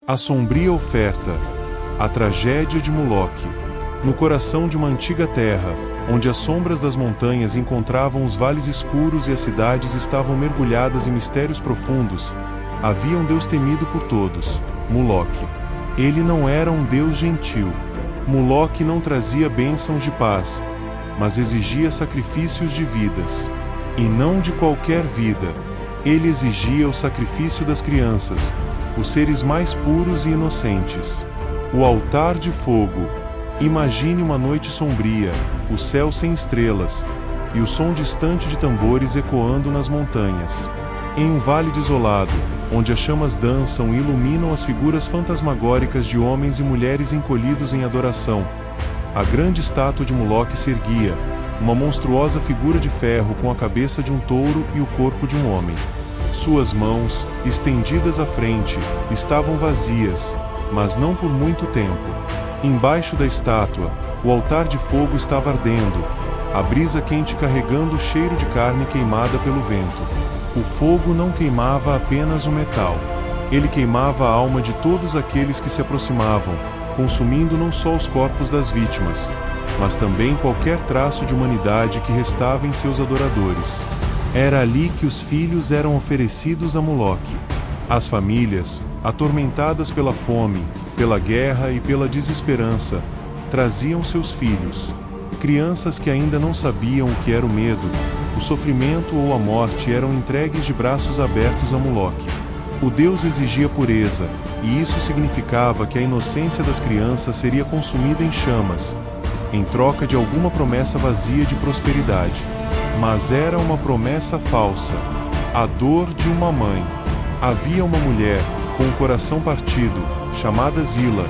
A sombria oferta, a tragédia de Moloque. No coração de uma antiga terra, onde as sombras das montanhas encontravam os vales escuros e as cidades estavam mergulhadas em mistérios profundos, havia um Deus temido por todos, Moloque. Ele não era um Deus gentil. Moloque não trazia bênçãos de paz, mas exigia sacrifícios de vidas. E não de qualquer vida. Ele exigia o sacrifício das crianças, os seres mais puros e inocentes. O altar de fogo. Imagine uma noite sombria, o céu sem estrelas, e o som distante de tambores ecoando nas montanhas. Em um vale desolado, onde as chamas dançam e iluminam as figuras fantasmagóricas de homens e mulheres encolhidos em adoração, a grande estátua de Moloque se erguia, uma monstruosa figura de ferro com a cabeça de um touro e o corpo de um homem. Suas mãos, estendidas à frente, estavam vazias, mas não por muito tempo. Embaixo da estátua, o altar de fogo estava ardendo, a brisa quente carregando o cheiro de carne queimada pelo vento. O fogo não queimava apenas o metal. Ele queimava a alma de todos aqueles que se aproximavam, consumindo não só os corpos das vítimas, mas também qualquer traço de humanidade que restava em seus adoradores. Era ali que os filhos eram oferecidos a Moloque. As famílias, atormentadas pela fome, pela guerra e pela desesperança, traziam seus filhos. Crianças que ainda não sabiam o que era o medo, o sofrimento ou a morte eram entregues de braços abertos a Moloque. O Deus exigia pureza, e isso significava que a inocência das crianças seria consumida em chamas, em troca de alguma promessa vazia de prosperidade. Mas era uma promessa falsa. A dor de uma mãe. Havia uma mulher, com o coração partido, chamada Zila,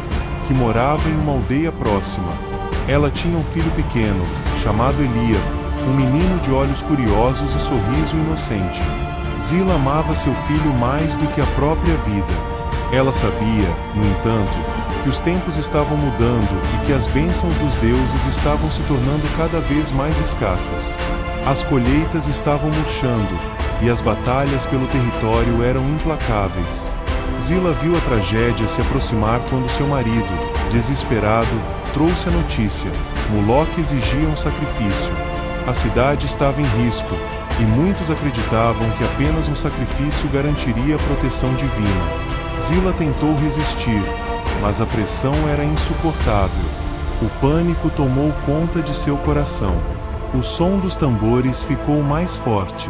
que morava em uma aldeia próxima. Ela tinha um filho pequeno, chamado Eliabe, um menino de olhos curiosos e sorriso inocente. Zila amava seu filho mais do que a própria vida. Ela sabia, no entanto, que os tempos estavam mudando e que as bênçãos dos deuses estavam se tornando cada vez mais escassas. As colheitas estavam murchando, e as batalhas pelo território eram implacáveis. Zila viu a tragédia se aproximar quando seu marido, desesperado, trouxe a notícia: Moloque exigia um sacrifício. A cidade estava em risco, e muitos acreditavam que apenas um sacrifício garantiria a proteção divina. Zila tentou resistir, mas a pressão era insuportável. O pânico tomou conta de seu coração. O som dos tambores ficou mais forte.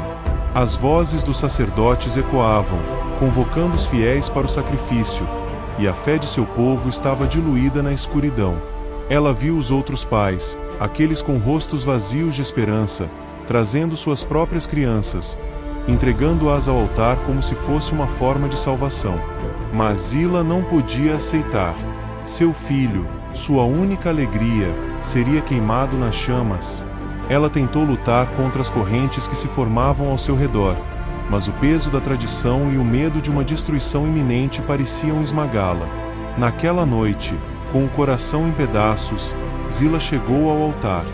As vozes dos sacerdotes ecoavam, convocando os fiéis para o sacrifício, e a fé de seu povo estava diluída na escuridão. Ela viu os outros pais, aqueles com rostos vazios de esperança, trazendo suas próprias crianças, entregando-as ao altar como se fosse uma forma de salvação. Mas Zila não podia aceitar. Seu filho, sua única alegria, seria queimado nas chamas. Ela tentou lutar contra as correntes que se formavam ao seu redor, mas o peso da tradição e o medo de uma destruição iminente pareciam esmagá-la. Naquela noite, com o coração em pedaços, Zila chegou ao altar.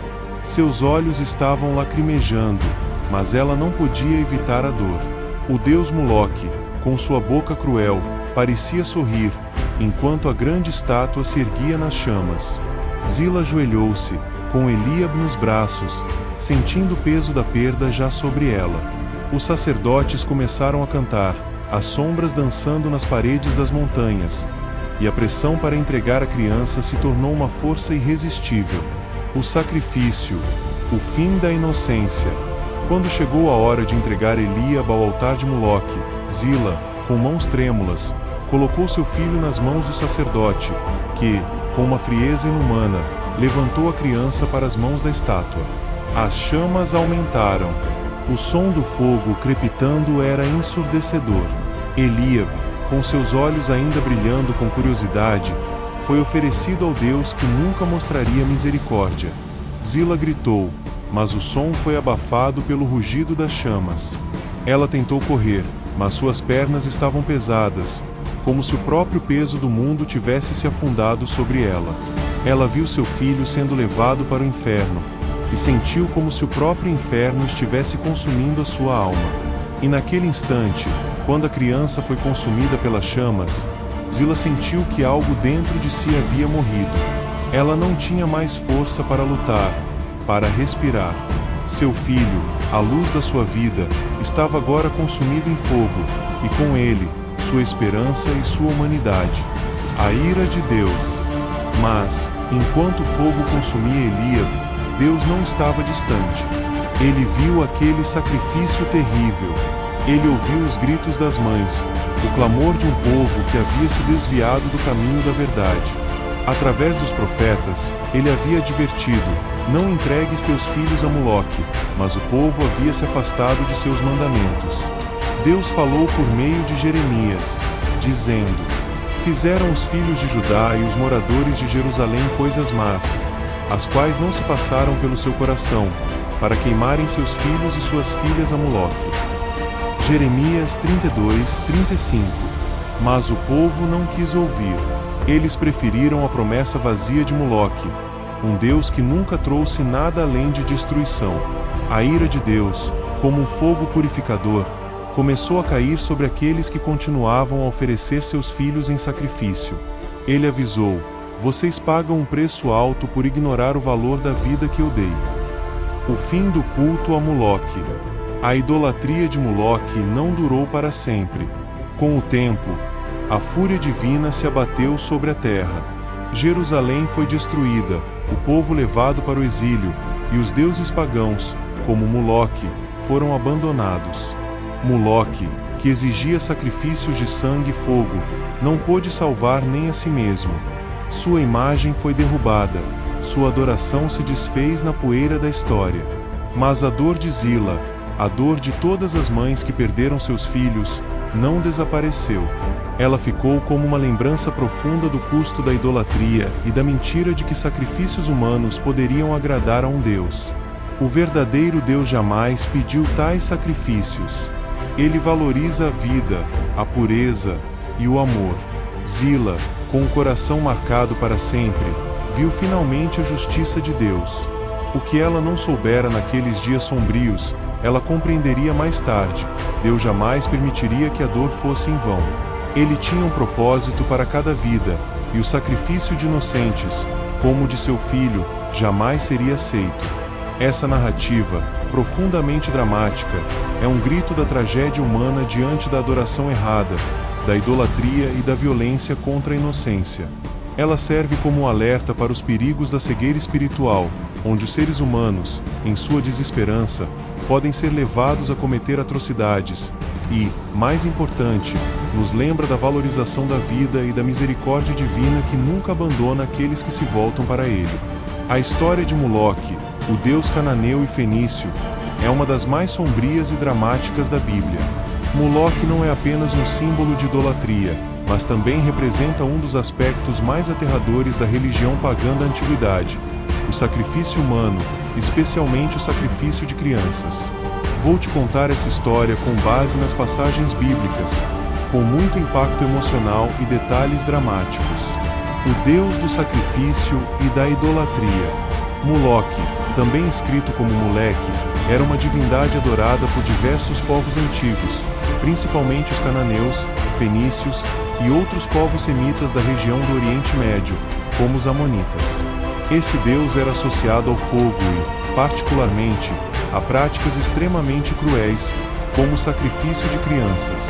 Seus olhos estavam lacrimejando, mas ela não podia evitar a dor. O deus Moloque, com sua boca cruel, parecia sorrir, enquanto a grande estátua se erguia nas chamas. Zila ajoelhou-se, com Eliabe nos braços, sentindo o peso da perda já sobre ela. Os sacerdotes começaram a cantar, as sombras dançando nas paredes das montanhas, e a pressão para entregar a criança se tornou uma força irresistível. O sacrifício, o fim da inocência. Quando chegou a hora de entregar Eliabe ao altar de Moloque, Zila, com mãos trêmulas, colocou seu filho nas mãos do sacerdote, que, com uma frieza inumana, levantou a criança para as mãos da estátua. As chamas aumentaram. O som do fogo crepitando era ensurdecedor. Eliabe, com seus olhos ainda brilhando com curiosidade, foi oferecido ao Deus que nunca mostraria misericórdia. Zila gritou, mas o som foi abafado pelo rugido das chamas. Ela tentou correr, mas suas pernas estavam pesadas, como se o próprio peso do mundo tivesse se afundado sobre ela. Ela viu seu filho sendo levado para o inferno, e sentiu como se o próprio inferno estivesse consumindo a sua alma. E naquele instante, quando a criança foi consumida pelas chamas, Zila sentiu que algo dentro de si havia morrido. Ela não tinha mais força para lutar, para respirar. Seu filho, a luz da sua vida, estava agora consumido em fogo, e com ele, sua esperança e sua humanidade. A ira de Deus. Mas, enquanto o fogo consumia Eliabe, Deus não estava distante. Ele viu aquele sacrifício terrível. Ele ouviu os gritos das mães, o clamor de um povo que havia se desviado do caminho da verdade. Através dos profetas, ele havia advertido: não entregues teus filhos a Moloque, mas o povo havia se afastado de seus mandamentos. Deus falou por meio de Jeremias, dizendo: fizeram os filhos de Judá e os moradores de Jerusalém coisas más, as quais não se passaram pelo seu coração, para queimarem seus filhos e suas filhas a Moloque. Jeremias 32:35. Mas o povo não quis ouvir. Eles preferiram a promessa vazia de Moloque, um Deus que nunca trouxe nada além de destruição. A ira de Deus, como um fogo purificador, começou a cair sobre aqueles que continuavam a oferecer seus filhos em sacrifício. Ele avisou: vocês pagam um preço alto por ignorar o valor da vida que eu dei. O fim do culto a Moloque. A idolatria de Moloque não durou para sempre. Com o tempo, a fúria divina se abateu sobre a terra. Jerusalém foi destruída, o povo levado para o exílio, e os deuses pagãos, como Moloque, foram abandonados. Moloque, que exigia sacrifícios de sangue e fogo, não pôde salvar nem a si mesmo. Sua imagem foi derrubada, sua adoração se desfez na poeira da história. Mas a dor de Zila, a dor de todas as mães que perderam seus filhos, não desapareceu. Ela ficou como uma lembrança profunda do custo da idolatria e da mentira de que sacrifícios humanos poderiam agradar a um Deus. O verdadeiro Deus jamais pediu tais sacrifícios. Ele valoriza a vida, a pureza e o amor. Zila, com o coração marcado para sempre, viu finalmente a justiça de Deus. O que ela não soubera naqueles dias sombrios, ela compreenderia mais tarde. Deus jamais permitiria que a dor fosse em vão. Ele tinha um propósito para cada vida, e o sacrifício de inocentes, como o de seu filho, jamais seria aceito. Essa narrativa, profundamente dramática, é um grito da tragédia humana diante da adoração errada, da idolatria e da violência contra a inocência. Ela serve como um alerta para os perigos da cegueira espiritual, onde os seres humanos, em sua desesperança, podem ser levados a cometer atrocidades, e, mais importante, nos lembra da valorização da vida e da misericórdia divina que nunca abandona aqueles que se voltam para ele. A história de Moloque, o deus cananeu e fenício, é uma das mais sombrias e dramáticas da Bíblia. Moloque não é apenas um símbolo de idolatria, mas também representa um dos aspectos mais aterradores da religião pagã da antiguidade: o sacrifício humano, especialmente o sacrifício de crianças. Vou te contar essa história com base nas passagens bíblicas, com muito impacto emocional e detalhes dramáticos. O Deus do sacrifício e da idolatria. Moloque, também escrito como Moleque, era uma divindade adorada por diversos povos antigos, principalmente os cananeus, fenícios e outros povos semitas da região do Oriente Médio, como os amonitas. Esse deus era associado ao fogo e, particularmente, a práticas extremamente cruéis, como o sacrifício de crianças.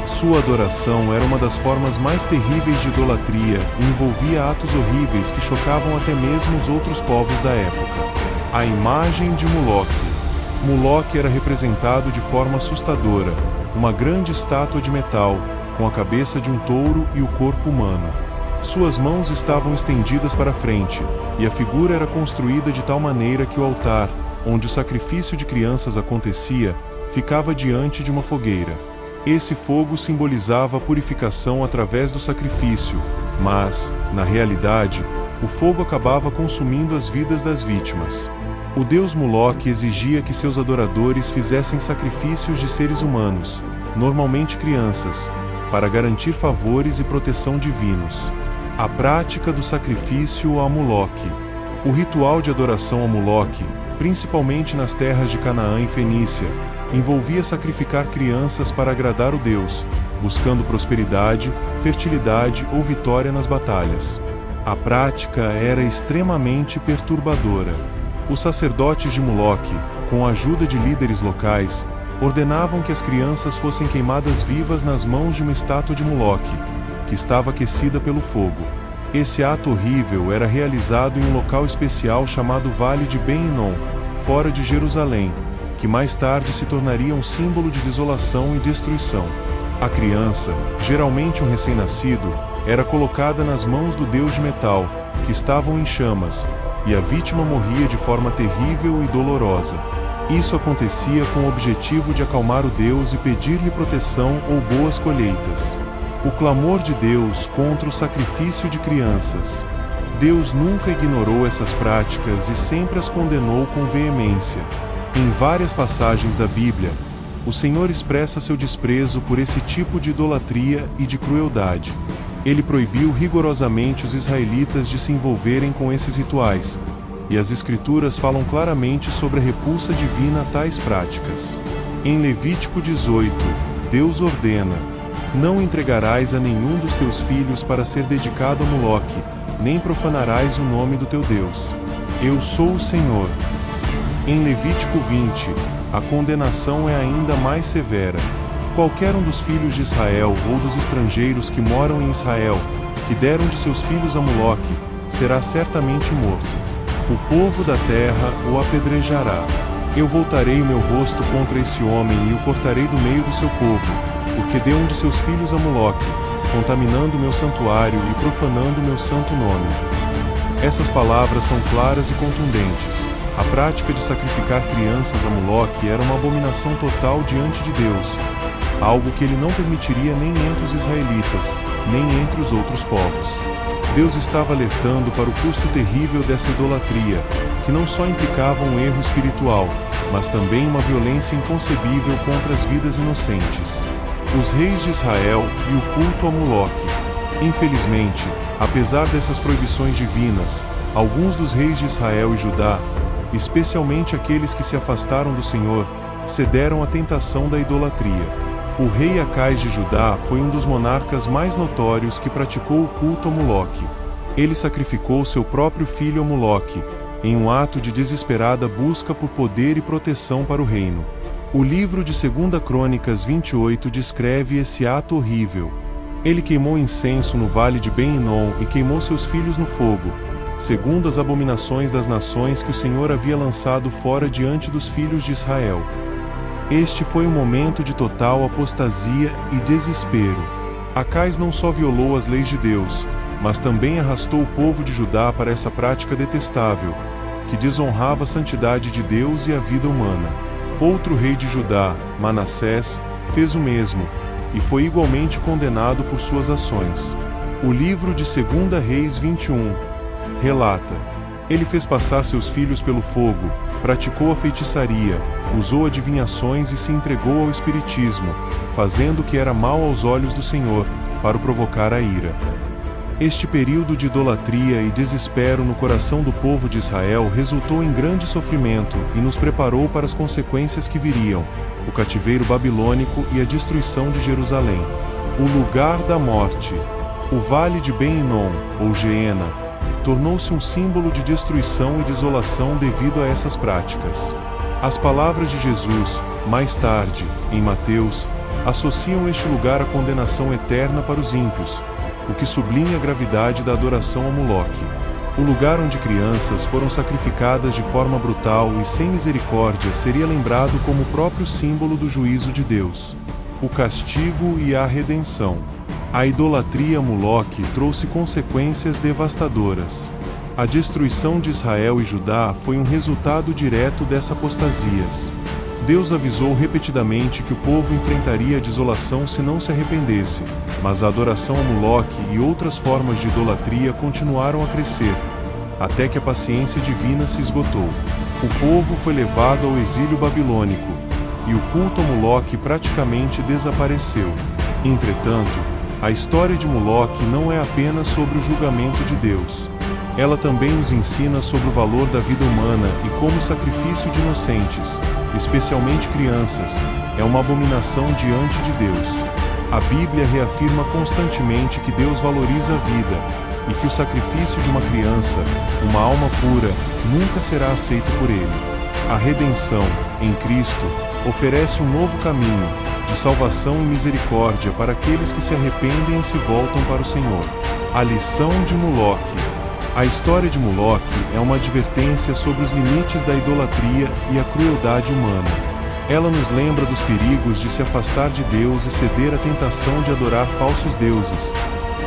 Sua adoração era uma das formas mais terríveis de idolatria e envolvia atos horríveis que chocavam até mesmo os outros povos da época. A imagem de Moloque. Moloque era representado de forma assustadora, uma grande estátua de metal, com a cabeça de um touro e o corpo humano. Suas mãos estavam estendidas para frente, e a figura era construída de tal maneira que o altar, onde o sacrifício de crianças acontecia, ficava diante de uma fogueira. Esse fogo simbolizava a purificação através do sacrifício, mas, na realidade, o fogo acabava consumindo as vidas das vítimas. O deus Moloque exigia que seus adoradores fizessem sacrifícios de seres humanos, normalmente crianças, para garantir favores e proteção divinos. A prática do sacrifício a Moloque. O ritual de adoração a Moloque, principalmente nas terras de Canaã e Fenícia, envolvia sacrificar crianças para agradar o deus, buscando prosperidade, fertilidade ou vitória nas batalhas. A prática era extremamente perturbadora. Os sacerdotes de Moloque, com a ajuda de líderes locais, ordenavam que as crianças fossem queimadas vivas nas mãos de uma estátua de Moloque, que estava aquecida pelo fogo. Esse ato horrível era realizado em um local especial chamado Vale de Ben-Hinom, fora de Jerusalém, que mais tarde se tornaria um símbolo de desolação e destruição. A criança, geralmente um recém-nascido, era colocada nas mãos do deus de metal, que estavam em chamas, e a vítima morria de forma terrível e dolorosa. Isso acontecia com o objetivo de acalmar o deus e pedir-lhe proteção ou boas colheitas. O clamor de Deus contra o sacrifício de crianças. Deus nunca ignorou essas práticas e sempre as condenou com veemência. Em várias passagens da Bíblia, o Senhor expressa seu desprezo por esse tipo de idolatria e de crueldade. Ele proibiu rigorosamente os israelitas de se envolverem com esses rituais, e as Escrituras falam claramente sobre a repulsa divina a tais práticas. Em Levítico 18, Deus ordena: não entregarás a nenhum dos teus filhos para ser dedicado a Moloque, nem profanarás o nome do teu Deus. Eu sou o Senhor. Em Levítico 20, a condenação é ainda mais severa. Qualquer um dos filhos de Israel ou dos estrangeiros que moram em Israel, que deram de seus filhos a Moloque, será certamente morto. O povo da terra o apedrejará. Eu voltarei o meu rosto contra esse homem e o cortarei do meio do seu povo, porque deu um de seus filhos a Moloque, contaminando o meu santuário e profanando o meu santo nome. Essas palavras são claras e contundentes. A prática de sacrificar crianças a Moloque era uma abominação total diante de Deus, algo que ele não permitiria nem entre os israelitas, nem entre os outros povos. Deus estava alertando para o custo terrível dessa idolatria, que não só implicava um erro espiritual, mas também uma violência inconcebível contra as vidas inocentes. Os reis de Israel e o culto a Moloque. Infelizmente, apesar dessas proibições divinas, alguns dos reis de Israel e Judá, especialmente aqueles que se afastaram do Senhor, cederam à tentação da idolatria. O rei Acais de Judá foi um dos monarcas mais notórios que praticou o culto a Moloque. Ele sacrificou seu próprio filho a Moloque, em um ato de desesperada busca por poder e proteção para o reino. O livro de 2 Crônicas 28 descreve esse ato horrível. Ele queimou incenso no vale de Ben-Hinom e queimou seus filhos no fogo, segundo as abominações das nações que o Senhor havia lançado fora diante dos filhos de Israel. Este foi um momento de total apostasia e desespero. Acais não só violou as leis de Deus, mas também arrastou o povo de Judá para essa prática detestável, que desonrava a santidade de Deus e a vida humana. Outro rei de Judá, Manassés, fez o mesmo, e foi igualmente condenado por suas ações. O livro de 2 Reis 21 relata: ele fez passar seus filhos pelo fogo, praticou a feitiçaria, usou adivinhações e se entregou ao espiritismo, fazendo o que era mal aos olhos do Senhor, para o provocar a ira. Este período de idolatria e desespero no coração do povo de Israel resultou em grande sofrimento e nos preparou para as consequências que viriam: o cativeiro babilônico e a destruição de Jerusalém. O lugar da morte. O vale de Ben-Hinom, ou Geena, tornou-se um símbolo de destruição e desolação devido a essas práticas. As palavras de Jesus, mais tarde, em Mateus, associam este lugar à condenação eterna para os ímpios, o que sublinha a gravidade da adoração a Moloque. O lugar onde crianças foram sacrificadas de forma brutal e sem misericórdia seria lembrado como o próprio símbolo do juízo de Deus. O castigo e a redenção. A idolatria a Moloque trouxe consequências devastadoras. A destruição de Israel e Judá foi um resultado direto dessas apostasias. Deus avisou repetidamente que o povo enfrentaria a desolação se não se arrependesse, mas a adoração a Moloque e outras formas de idolatria continuaram a crescer, até que a paciência divina se esgotou. O povo foi levado ao exílio babilônico, e o culto a Moloque praticamente desapareceu. Entretanto, a história de Moloque não é apenas sobre o julgamento de Deus. Ela também nos ensina sobre o valor da vida humana e como o sacrifício de inocentes, especialmente crianças, é uma abominação diante de Deus. A Bíblia reafirma constantemente que Deus valoriza a vida, e que o sacrifício de uma criança, uma alma pura, nunca será aceito por Ele. A redenção, em Cristo, oferece um novo caminho, de salvação e misericórdia para aqueles que se arrependem e se voltam para o Senhor. A lição de Moloque. A história de Moloque é uma advertência sobre os limites da idolatria e a crueldade humana. Ela nos lembra dos perigos de se afastar de Deus e ceder à tentação de adorar falsos deuses,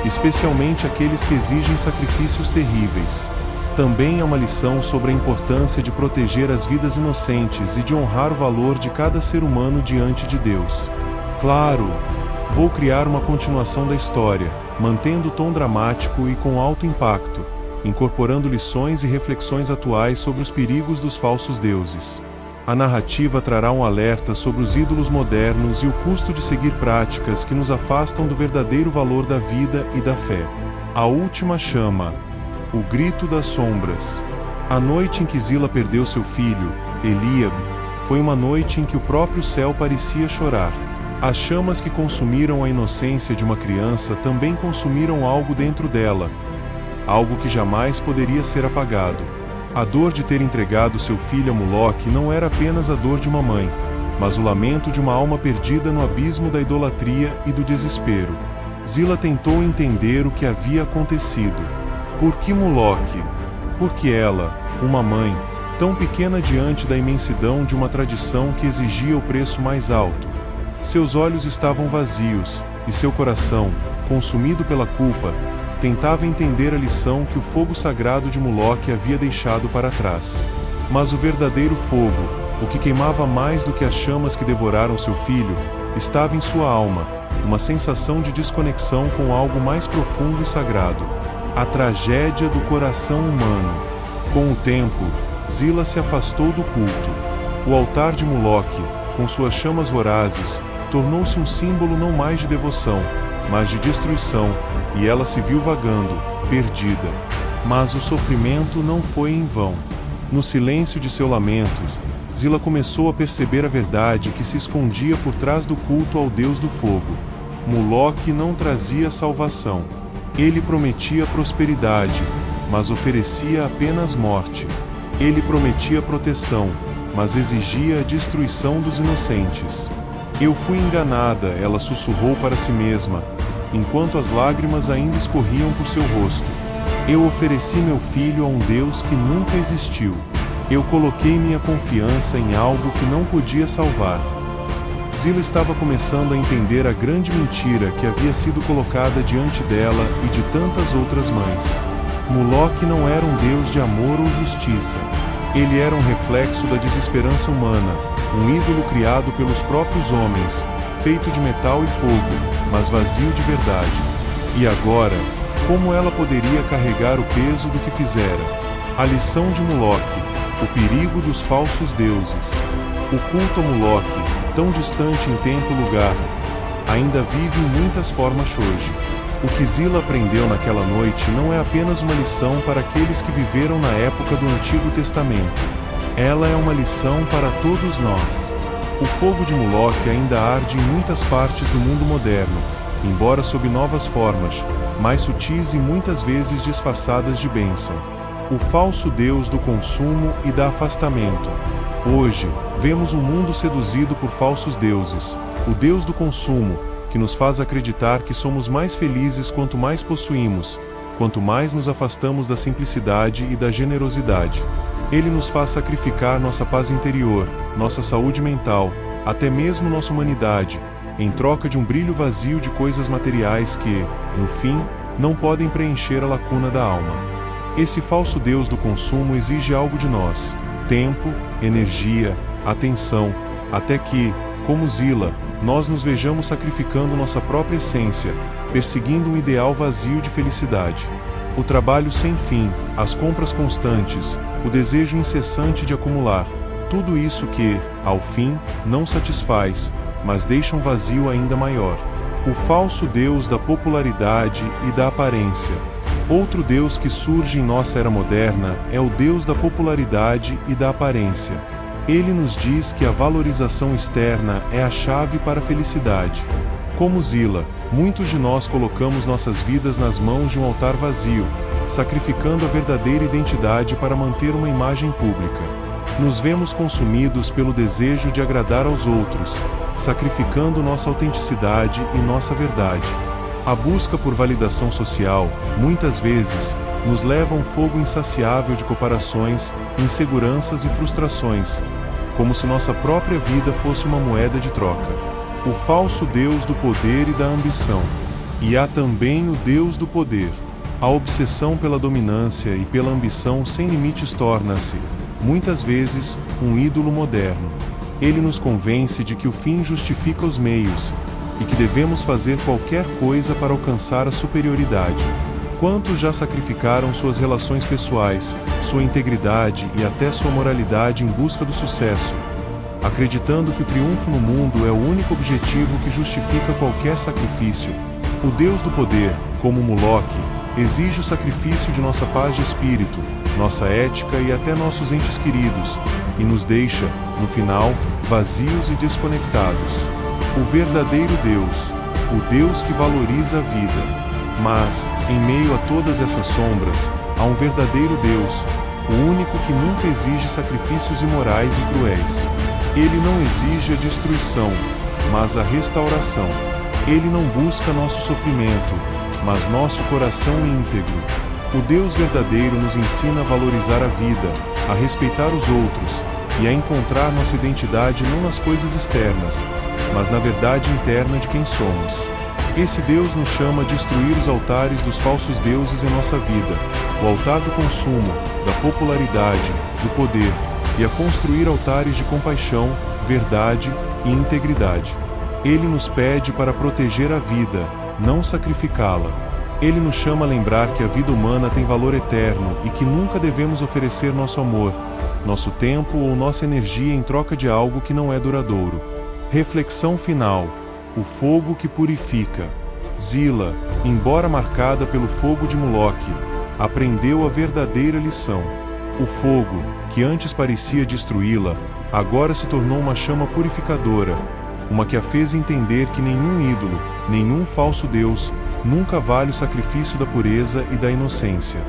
especialmente aqueles que exigem sacrifícios terríveis. Também é uma lição sobre a importância de proteger as vidas inocentes e de honrar o valor de cada ser humano diante de Deus. Claro, vou criar uma continuação da história, mantendo o tom dramático e com alto impacto, incorporando lições e reflexões atuais sobre os perigos dos falsos deuses. A narrativa trará um alerta sobre os ídolos modernos e o custo de seguir práticas que nos afastam do verdadeiro valor da vida e da fé. A última chama. O grito das sombras. A noite em que Zila perdeu seu filho, Eliabe, foi uma noite em que o próprio céu parecia chorar. As chamas que consumiram a inocência de uma criança também consumiram algo dentro dela, algo que jamais poderia ser apagado. A dor de ter entregado seu filho a Moloque não era apenas a dor de uma mãe, mas o lamento de uma alma perdida no abismo da idolatria e do desespero. Zila tentou entender o que havia acontecido. Por que Moloque? Porque ela, uma mãe, tão pequena diante da imensidão de uma tradição que exigia o preço mais alto. Seus olhos estavam vazios, e seu coração, consumido pela culpa, tentava entender a lição que o fogo sagrado de Moloque havia deixado para trás. Mas o verdadeiro fogo, o que queimava mais do que as chamas que devoraram seu filho, estava em sua alma, uma sensação de desconexão com algo mais profundo e sagrado. A tragédia do coração humano. Com o tempo, Zila se afastou do culto. O altar de Moloque, com suas chamas vorazes, tornou-se um símbolo não mais de devoção, mas de destruição, e ela se viu vagando, perdida. Mas o sofrimento não foi em vão. No silêncio de seu lamento, Zila começou a perceber a verdade que se escondia por trás do culto ao Deus do fogo. Moloque não trazia salvação. Ele prometia prosperidade, mas oferecia apenas morte. Ele prometia proteção, mas exigia a destruição dos inocentes. Eu fui enganada, ela sussurrou para si mesma, enquanto as lágrimas ainda escorriam por seu rosto. Eu ofereci meu filho a um Deus que nunca existiu. Eu coloquei minha confiança em algo que não podia salvar. Zila estava começando a entender a grande mentira que havia sido colocada diante dela e de tantas outras mães. Moloque não era um Deus de amor ou justiça. Ele era um reflexo da desesperança humana, um ídolo criado pelos próprios homens, feito de metal e fogo, mas vazio de verdade. E agora, como ela poderia carregar o peso do que fizera? A lição de Moloque, o perigo dos falsos deuses. O culto a Moloque, tão distante em tempo e lugar, ainda vive em muitas formas hoje. O que Zila aprendeu naquela noite não é apenas uma lição para aqueles que viveram na época do Antigo Testamento. Ela é uma lição para todos nós. O fogo de Moloque ainda arde em muitas partes do mundo moderno, embora sob novas formas, mais sutis e muitas vezes disfarçadas de bênção. O falso Deus do consumo e da afastamento. Hoje, vemos um mundo seduzido por falsos deuses, o Deus do consumo, que nos faz acreditar que somos mais felizes quanto mais possuímos, quanto mais nos afastamos da simplicidade e da generosidade. Ele nos faz sacrificar nossa paz interior, nossa saúde mental, até mesmo nossa humanidade, em troca de um brilho vazio de coisas materiais que, no fim, não podem preencher a lacuna da alma. Esse falso Deus do consumo exige algo de nós: tempo, energia, atenção, até que, como Zila, nós nos vejamos sacrificando nossa própria essência, perseguindo um ideal vazio de felicidade. O trabalho sem fim, as compras constantes, o desejo incessante de acumular, tudo isso que, ao fim, não satisfaz, mas deixa um vazio ainda maior. O falso Deus da popularidade e da aparência. Outro Deus que surge em nossa era moderna é o Deus da popularidade e da aparência. Ele nos diz que a valorização externa é a chave para a felicidade. Como Zila, muitos de nós colocamos nossas vidas nas mãos de um altar vazio, sacrificando a verdadeira identidade para manter uma imagem pública. Nos vemos consumidos pelo desejo de agradar aos outros, sacrificando nossa autenticidade e nossa verdade. A busca por validação social, muitas vezes, nos leva a um fogo insaciável de comparações, inseguranças e frustrações, como se nossa própria vida fosse uma moeda de troca. O falso Deus do poder e da ambição. E há também o Deus do poder. A obsessão pela dominância e pela ambição sem limites torna-se, muitas vezes, um ídolo moderno. Ele nos convence de que o fim justifica os meios, e que devemos fazer qualquer coisa para alcançar a superioridade. Quantos já sacrificaram suas relações pessoais, sua integridade e até sua moralidade em busca do sucesso, acreditando que o triunfo no mundo é o único objetivo que justifica qualquer sacrifício? O Deus do poder, como Moloque, exige o sacrifício de nossa paz de espírito, nossa ética e até nossos entes queridos, e nos deixa, no final, vazios e desconectados. O verdadeiro Deus, o Deus que valoriza a vida. Mas, em meio a todas essas sombras, há um verdadeiro Deus, o único que nunca exige sacrifícios imorais e cruéis. Ele não exige a destruição, mas a restauração. Ele não busca nosso sofrimento, mas nosso coração íntegro. O Deus verdadeiro nos ensina a valorizar a vida, a respeitar os outros, e a encontrar nossa identidade não nas coisas externas, mas na verdade interna de quem somos. Esse Deus nos chama a destruir os altares dos falsos deuses em nossa vida, o altar do consumo, da popularidade, do poder, e a construir altares de compaixão, verdade e integridade. Ele nos pede para proteger a vida, não sacrificá-la. Ele nos chama a lembrar que a vida humana tem valor eterno e que nunca devemos oferecer nosso amor, nosso tempo ou nossa energia em troca de algo que não é duradouro. Reflexão final. O fogo que purifica. Zila, embora marcada pelo fogo de Moloque, aprendeu a verdadeira lição. O fogo, que antes parecia destruí-la, agora se tornou uma chama purificadora, uma que a fez entender que nenhum ídolo, nenhum falso Deus, nunca vale o sacrifício da pureza e da inocência.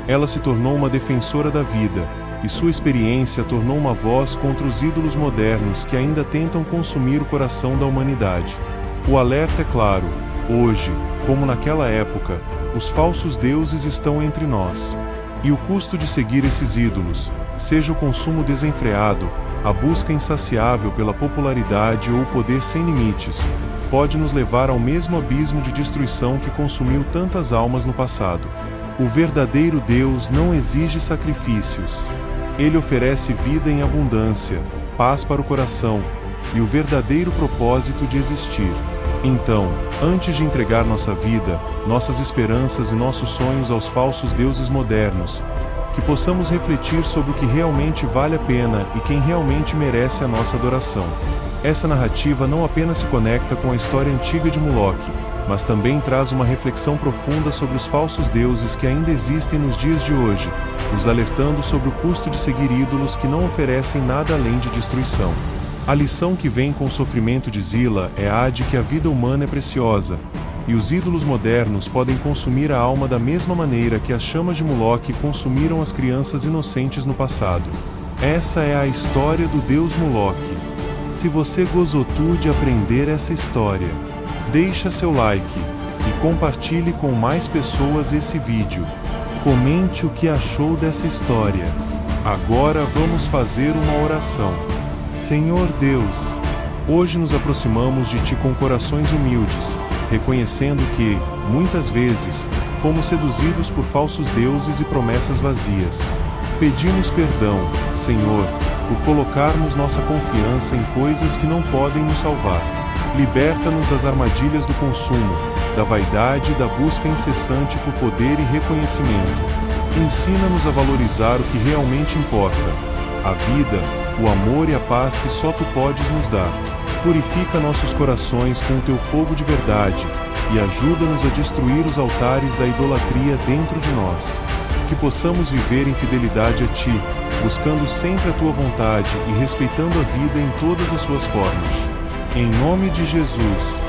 Ela se tornou uma defensora da vida, e sua experiência tornou uma voz contra os ídolos modernos que ainda tentam consumir o coração da humanidade. O alerta é claro: hoje, como naquela época, os falsos deuses estão entre nós. E o custo de seguir esses ídolos, seja o consumo desenfreado, a busca insaciável pela popularidade ou o poder sem limites, pode nos levar ao mesmo abismo de destruição que consumiu tantas almas no passado. O verdadeiro Deus não exige sacrifícios. Ele oferece vida em abundância, paz para o coração, e o verdadeiro propósito de existir. Então, antes de entregar nossa vida, nossas esperanças e nossos sonhos aos falsos deuses modernos, que possamos refletir sobre o que realmente vale a pena e quem realmente merece a nossa adoração. Essa narrativa não apenas se conecta com a história antiga de Moloque, mas também traz uma reflexão profunda sobre os falsos deuses que ainda existem nos dias de hoje, nos alertando sobre o custo de seguir ídolos que não oferecem nada além de destruição. A lição que vem com o sofrimento de Zila é a de que a vida humana é preciosa, e os ídolos modernos podem consumir a alma da mesma maneira que as chamas de Moloque consumiram as crianças inocentes no passado. Essa é a história do Deus Moloque. Se você gostou de aprender essa história, deixa seu like e compartilhe com mais pessoas esse vídeo. Comente o que achou dessa história. Agora vamos fazer uma oração. Senhor Deus, hoje nos aproximamos de Ti com corações humildes, reconhecendo que, muitas vezes, fomos seduzidos por falsos deuses e promessas vazias. Pedimos perdão, Senhor, por colocarmos nossa confiança em coisas que não podem nos salvar. Liberta-nos das armadilhas do consumo, da vaidade e da busca incessante por poder e reconhecimento. Ensina-nos a valorizar o que realmente importa: a vida, o amor e a paz que só Tu podes nos dar. Purifica nossos corações com o Teu fogo de verdade, e ajuda-nos a destruir os altares da idolatria dentro de nós. Que possamos viver em fidelidade a Ti, buscando sempre a Tua vontade e respeitando a vida em todas as suas formas. Em nome de Jesus.